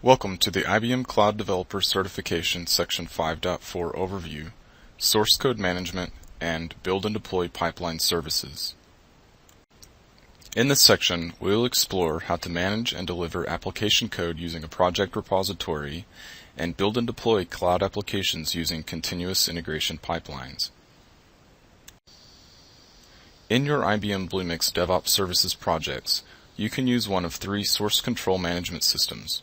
Welcome to the IBM Cloud Developer Certification Section 5.4 Overview, Source Code Management, and Build and Deploy Pipeline Services. In this section, we will explore how to manage and deliver application code using a project repository and build and deploy cloud applications using continuous integration pipelines. In your IBM Bluemix DevOps Services projects, you can use one of three source control management systems: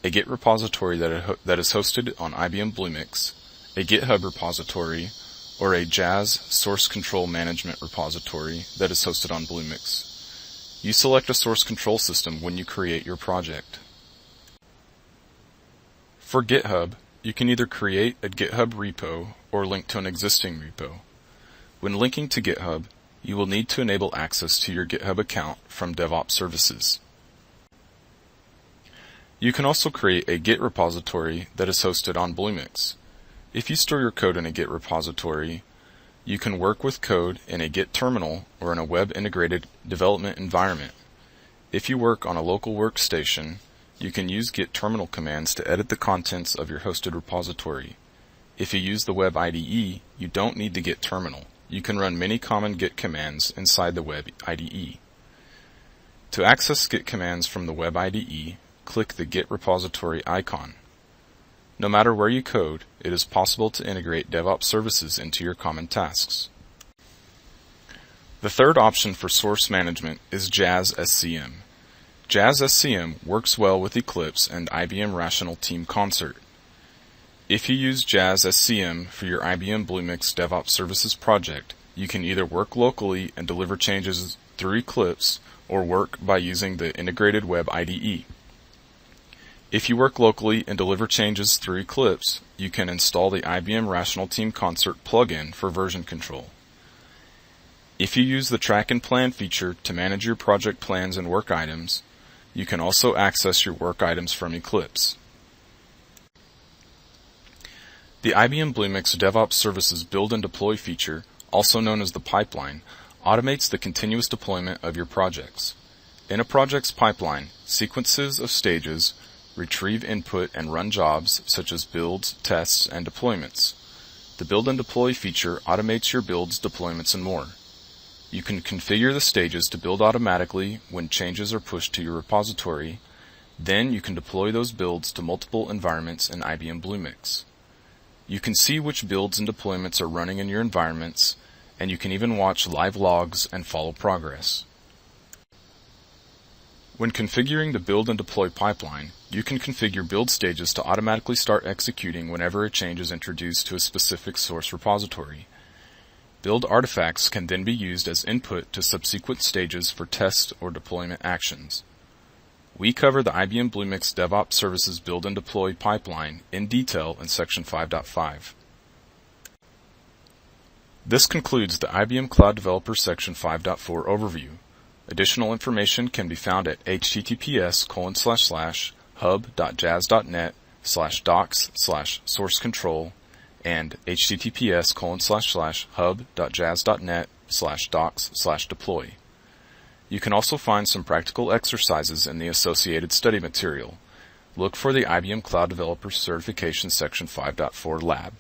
a Git repository that is hosted on IBM Bluemix, a GitHub repository, or a Jazz source control management repository that is hosted on Bluemix. You select a source control system when you create your project. For GitHub, you can either create a GitHub repo or link to an existing repo. When linking to GitHub, you will need to enable access to your GitHub account from DevOps Services. You can also create a Git repository that is hosted on Bluemix. If you store your code in a Git repository, you can work with code in a Git terminal or in a web-integrated development environment. If you work on a local workstation, you can use Git terminal commands to edit the contents of your hosted repository. If you use the web IDE, you don't need the Git terminal. You can run many common Git commands inside the web IDE. To access Git commands from the web IDE, click the Git repository icon. No matter where you code, it is possible to integrate DevOps services into your common tasks. The third option for source management is Jazz SCM. Jazz SCM works well with Eclipse and IBM Rational Team Concert. If you use Jazz SCM for your IBM Bluemix DevOps Services project, you can either work locally and deliver changes through Eclipse or work by using the integrated web IDE. If you work locally and deliver changes through Eclipse, you can install the IBM Rational Team Concert plugin for version control. If you use the Track and Plan feature to manage your project plans and work items, you can also access your work items from Eclipse. The IBM Bluemix DevOps Services Build and Deploy feature, also known as the pipeline, automates the continuous deployment of your projects. In a project's pipeline, sequences of stages retrieve input and run jobs such as builds, tests, and deployments. The Build and Deploy feature automates your builds, deployments, and more. You can configure the stages to build automatically when changes are pushed to your repository. Then you can deploy those builds to multiple environments in IBM Bluemix. You can see which builds and deployments are running in your environments, and you can even watch live logs and follow progress. When configuring the build and deploy pipeline, you can configure build stages to automatically start executing whenever a change is introduced to a specific source repository. Build artifacts can then be used as input to subsequent stages for test or deployment actions. We cover the IBM Bluemix DevOps Services Build and Deploy pipeline in detail in Section 5.5. This concludes the IBM Cloud Developer Section 5.4 overview. Additional information can be found at https://hub.jazz.net/docs/source-control and https://hub.jazz.net/docs/deploy. You can also find some practical exercises in the associated study material. Look for the IBM Cloud Developer Certification Section 5.4 lab.